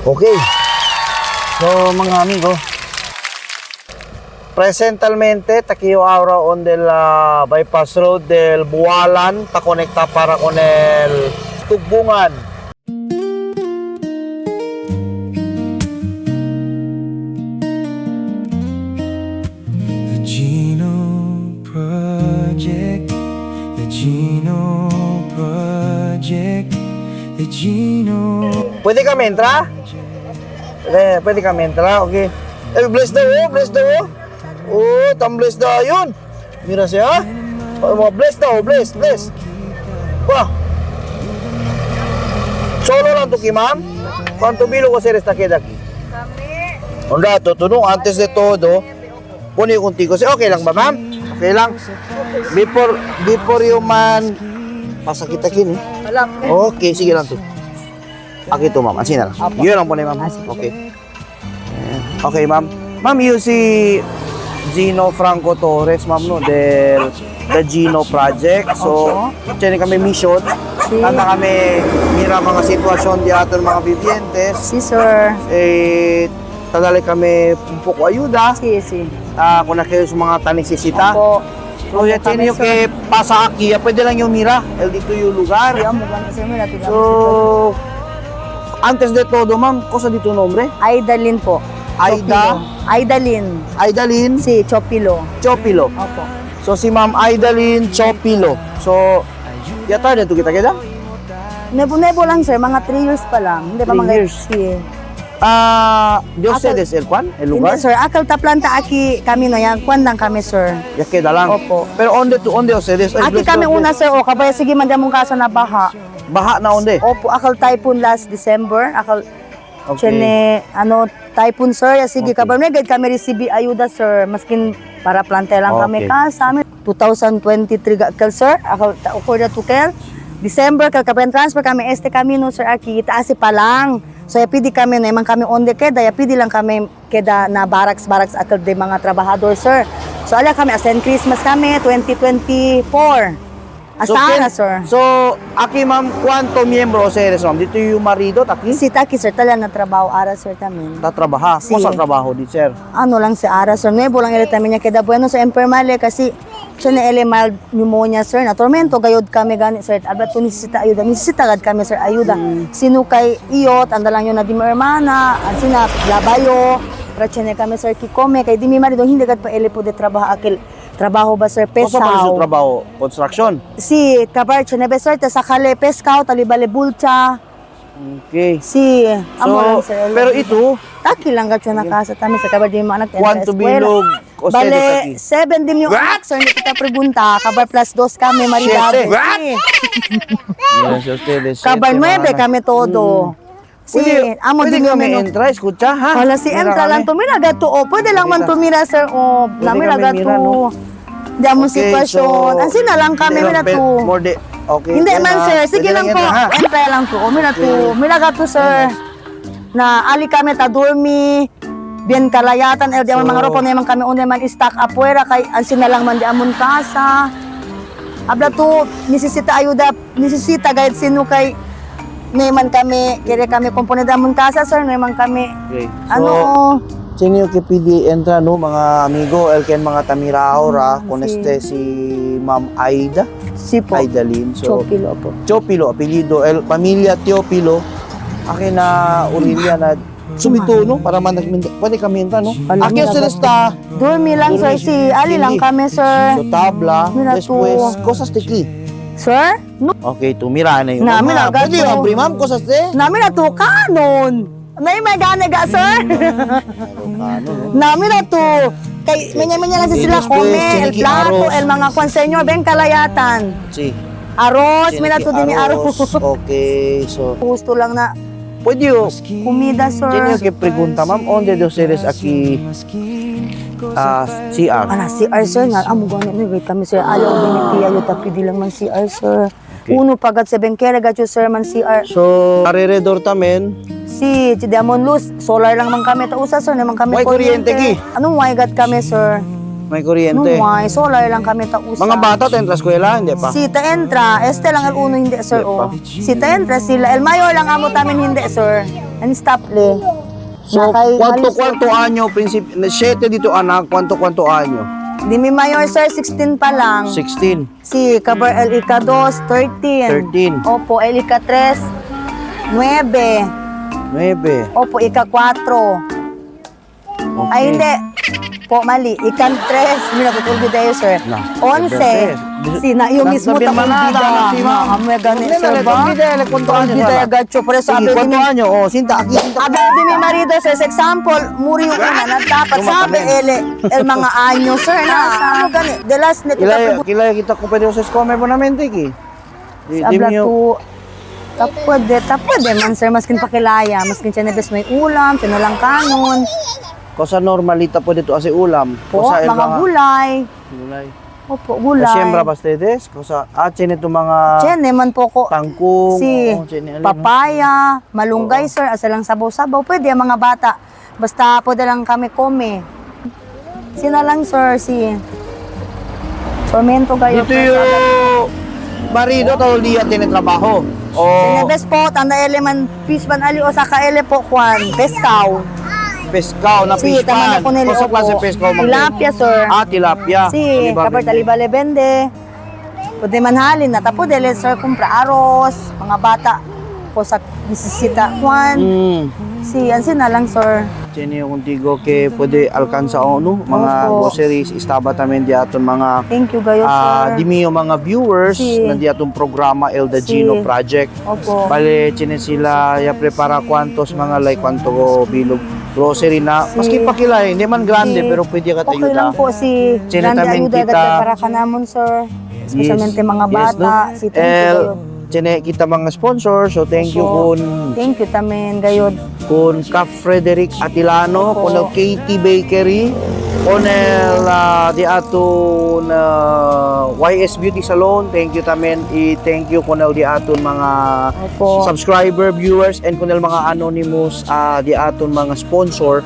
Okay. So, mga amigo, presentalmente, takiyo ahora on del bypass road del Bualan, ta conecta para con el Tugbungan. The Gino Project, the Gino Project, the Gino. Pwede kami entrar? Pwede kami entrar, okay. Bless daw, bless daw. Oh, tam bless daw yun. Mira siya. Bless daw, bless. Wah. Solo lang to ki, ma'am. ¿Cuánto bilo ko ser esta queda aquí? Un rato, tú no, antes de todo, pone contigo. Okay lang ba, ma'am? Okay lang. Before you man, pasa kita kini. Okay, sige lang to. Aquí to, ma'am. Así na lang. Yun lang po na, ma'am. Okay. Okay, ma'am. Ma'am, yun si Gino Franco Torres, ma'am, no, del Gino Project. So, tiyan kami mission. Tanda kami mira mga sitwasyon di aton mga vivientes. Sí, sir. Tadali kami un poco ayuda. Sí, sí. Kung na kayo sa mga tanisisita. Opo. So, ya tiene yung que pasa aquí, ya pwede lang yung mira, el dito yung lugar. Sí, amo gana sir, mira, tignan mo. So, antes de todo, ma'am, cosa dito nombre? Aidalin po. Aida? Chopilo. Aidalin. Aidalin Sí, Chopilo. Chopilo. Opo. So, si Ma'am Aidalin Chopilo. So, yata na ito kita keda? Nebo lang sir, mga 3 years pa lang. Hindi pa 3 mga years. Sí. ¿De ustedes el cuán? ¿El lugar? Hindi sir, akal ta planta aki kami no yan. Kwandang kami sir. Ya queda lang. Opo. Pero onde ustedes? Ay, Aki bless, kami bless, una bless. sir, o kabaya sige man mong kaso na baha. Baha na onde? Opo, akal typhoon last December. Akal Okay. Chene, typhoon sir, ya sige Okay. kabar na gad kami receive ayuda sir, maskin para planta lang Okay. kami sa amin. 2023 kal sir, ako according to kel. December kal kapen transfer kami este camino sir aki itaasi pa lang. So ya pidi kami na man kami onde keda, ya pidi lang kami keda na barracks akal de mga trabahador sir. So ala kami as Christmas kami 2024. Hasta ahora sir. So, aquí ma'am, ¿cuánto miembro ustedes, ma'am? Dito yung marido, taki? Si Taki sir tala na trabaho ara sir tamin. Tatrabaha. Si. Kung sa trabaho di, sir? Ano lang si Ara sir, nuevo lang ilit namin niya keda bueno sa enfermale kasi siya na mild pneumonia sir, na tormento gayod kami gani sir, abat to nisita agad kami sir ayuda. Sino kay iyot, anda lang yun na di mo hermana, ang sina labayo, pratsya kami sir kikome, kay di mi marido hindi agad pa po de trabaho ba sir Kung sa pa pesaw. trabaho? Construction? Si kabar siya na sir, ta sakale peskaw, talibale bulcha. Okay. Si, amo lang So, sir. pero ito, Taki lang gatyo na kasa tami sa kabar di mo anak ¿cuánto bilog ustedes Bale, aquí? 7 din yung anak, sir, hindi kita pregunta. Kabar plus 2 kami, maridado. Siete. Si. Miren si ustedes. Kabar siete, 9 mga- kami todo. Si, amo pwede din yung kami menu. entra, escucha, ha? Wala si Mira Entra kami. lang tumira gato. O, pwede lang man tumira, sir. O, Pwede namira kami mira, no? gato. Di among Okay, sitwasyon. so, Ansi na lang kami, pero- mira pero to. more de- okay. Hindi so, man, sir. Sige pwede lang po. entra, ha? Entra lang to. O, mira to. Mira gato, sir. Na ali kami tadurmi. Bien kalayatan. El di among So, mga ropo na naman kami unay man stock apuera. Kay ansi na lang man di amon kasa. Abla to, nisisita ayuda. Nisisita kahit sino kay Naiman kami, kaya kami komponente amon kasa, sir. Naiman kami. Okay. So, Ano? sino yung kipidi entra, no, mga amigo, elken mga tamirao ra, con si- si Ma'am Aida, Si po. Aidalin. So, Chopilo po. Chopilo, apelido, el familia Teopilo, akin na Aurelia na sumito, no, para man pwede kami entra, no. Alam Aquí nila ustedes ba? está, Dormi lang, sir. Si Ali lang kami, sir. so tabla, Mira después, to. cosas de aquí. Sir? No. Okay, tu mira na yun. Namin Ma'am, agad pwede to. yung primam, cosas de. Namin na to kanon. May gana ga, sir. Ano, no? Namin na to. Kay, manya-manya lang sila Después, kome, el chiniki plato, arroz. el mga kwan, senyor, ben kalayatan. Sí. Arroz, mira to din ni arroz. Okay, so, Gusto lang na pwede yung, kumida, sir. tiene que pregunta, ma'am, ¿dónde de ustedes aquí CR? Ana, CR, sir, nga, amo gano'n, wait kami, sir, ayaw biniti, ayaw tapidi lang man CR, sir. Okay. Uno pagat sa bengkera, gatyo, sir, man CR. So, alrededor también, Si Diamond Luz, solar lang man kami, tausa, sir, naman kami May kuryente, ki? Anong way gat kami, sir? may Anong kuryente. way, solar lang kami, tausa. Mga bata tayo sa eskwela, hindi pa? Si Entra, este lang el uno, hindi, sir, Hindi pa. oh. Si Entra, sila, el mayor lang amo tamin, hindi, sir. stop le. So, kwanto anyo, prinsip, 7 dito anak, kwanto anyo? Di mi mayor sir, 16 pa lang. 16, Si Kabar El Ika 2, 13. 13, Opo, El Ika 3, 9. 9. Opo, Ika 4. Okay. Ay, hindi. Po, mali. Ikan 3. Hindi natutulbi tayo, sir. Na, 11. Si na yung mismo Nasabihan tapos manada, bida. si ma'am. Kami gani, Hindi sir na, ba? kwantuan niyo Bida sana. ya gacho. Pero Sige, sabi kwanto ni anyo? Oh, sinta, aki, sinta. Sabi di mi marido, sir, sa example, muri yung una na dapat sabi, el mga anyo, sir, na ano gani. The last net, Kilaya kita ko pwede ko sa skomer mo namin, Tiki. Abla to, tapwede man, sir, maskin pakilaya, maskin siya nebes may ulam, siya nalang kanon, Ko sa normalita pwede to asi ulam. po, Ko sa mga gulay, Gulay. opo, Ko gulay. siyembra pastedes. Ko sa atsin ito mga Tiyan, man po ko, tangkong. si oo, tsene, alin, no? papaya, malunggay, sir, asa lang sabaw-sabaw, pwede ang mga bata, basta pwede lang kami kome. Sina lang, sir, si Tormento kayo. Dito yung marido tao liya tinitrabaho. O Sinebes po, tanda eleman, pisban ali o sa kaele po, kwan, peskaw. peskaw na Si, tama na pispan. po nila. Kusok lang sa peskaw. Tilapia, sir. Tilapia. Si, Diba, kapag bebe? talibale bende. Pwede manhalin na tapo dele, sir, kumpra aros, mga bata po sa bisisita, kwan. Si, yan sina lang, sir. Tsene yung kuntigo ke pwede alkansa o no? Mga Opo. groceries, istaba tamen di aton mga Thank you, gayo, sir. di mi yung mga viewers Si. nandi atong programa El Dagino Si. Project. Opo. Bale, chine sila ya prepara kwantos mga like kwanto bilog grocery na Si. maski pakilay, hindi man grande Si. pero pwede ka Okay tayo lang po si Sino Grande tamin Ayuda kita? para ka namon, sir. Especialmente mga bata. no? Si thank you, gayo. Chine kita mga sponsor, so thank you Opo. kun Thank you, tamen, gayod. Cap Frederick Atilano, Opo. kun Katie Bakery, kun di aton YS Beauty Salon, thank you tamen, thank you kun di aton mga Opo. subscriber, viewers, and kun mga anonymous di aton mga sponsor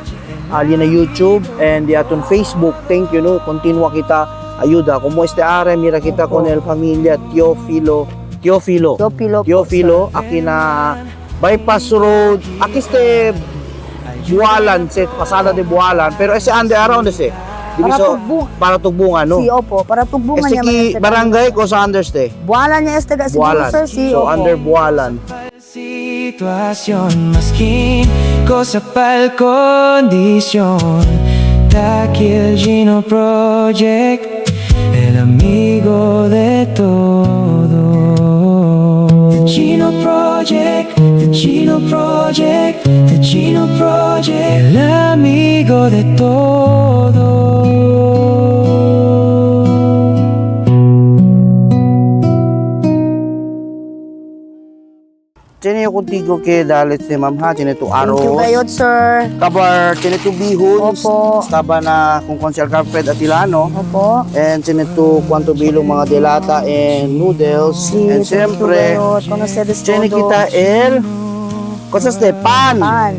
ali na YouTube and di aton Facebook, thank you no, continua kita ayuda, como este are, mira kita Opo. con el familia Teofilo, Teofilo, aki na bypass road, aki este Bualan, se pasada de Bualan, pero ese ande around ese. Para tugbungan, no? Si, opo, para tugbungan Este niya man ki este. barangay ko sa underste. Buwalan niya este, siguro, Bualan. sir, si, So opo. under Bualan. Situación maskin cosa pa'l condición Takil Gino Project El amigo de todo The Gino Project The Gino Project The Gino Project El amigo de todo Chene yung kuntigo ke dalit si ma'am ha, chene to Thank you, aros. gayod, sir. Kabar, chene to bihon. Opo. Staba na kung Consul Carfred Atilano. Opo. And chene to kwanto bilong mga delata and noodles. Si, And thank you, siyempre, gayod. Conocedes chene todo. kita Cosas de pan. Pan.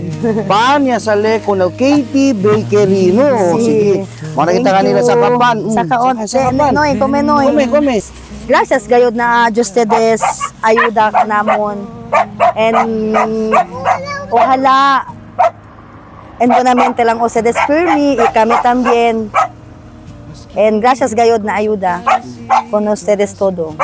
Pan ya sale con el Katie Bakery, no? Si. Sige. Mana kita Thank kanila you. sa kapan. Sa kaon. Noy, come, noy. Come. Gracias, gayod na ustedes ayuda ka namon. And ojalá en buenamente lang ustedes firme y kami también. And gracias, gayod na ayuda con ustedes todo.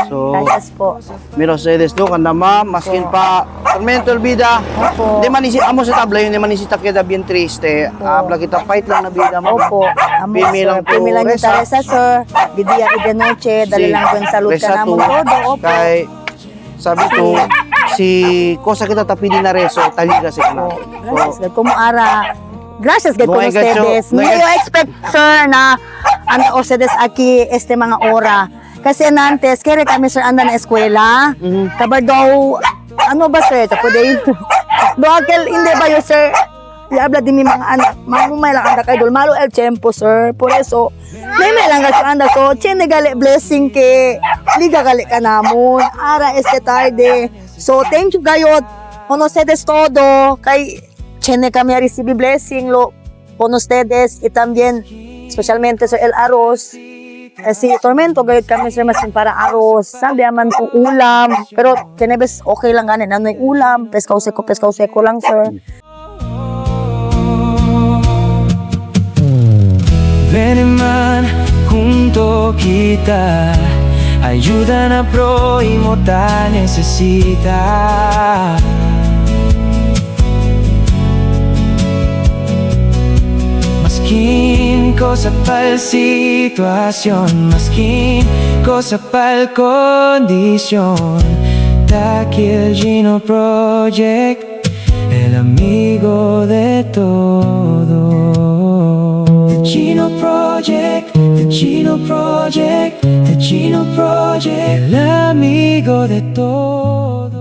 So, Gracias po. mira ustedes no, kanda ma'am, maskin pa, tormento olvida. Opo. Di man isi, amo sa tabla yun, di man isi queda bien triste. Habla kita, fight lang na vida ma'am. Opo. Amo, Pimi sir. lang to, Pimi lang yung resa. Teresa, sir. Di dia y de noche. Dali Si, lang ko yung salud ka resa namon to. todo. Opo. Kay, sabi ko, si cosa kita tapili na reso, taliga si kana. Gracias, God. Como ara. Gracias, God, No con hay gacho, ustedes. no No hay yo expect, sir, na anda ustedes aquí mga ora. Kasi nantes, kaya kami, sir, anda na eskwela. Kabar daw, ano ba, sir? Tapo day. Doakel, hindi ba yun, sir? Iabla din mi mga anak. Mamumay lang anda kayo. Malo el tiempo, sir. Por eso, may lang gacho anda. So, chene gali blessing ke. Liga gali ka namon. Ara este tarde. So, thank you, gayot. Con ustedes todo. Kay, chene kami receive blessing lo con ustedes y también especialmente Sir El Aros si Tormento gayud kami sir mas para aros sabi man ko ulam pero kinebes okay lang ganin ano yung ulam peskaw seko lang sir. Ven man, junto kita. Ayuda na prójimo ta necesita. Maskin cosa pa'l situación, maskin cosa pa'l condición. Takil Gino Project, el amigo de todo. The Gino Project, the Gino Project, the Gino Project, el amigo de todo.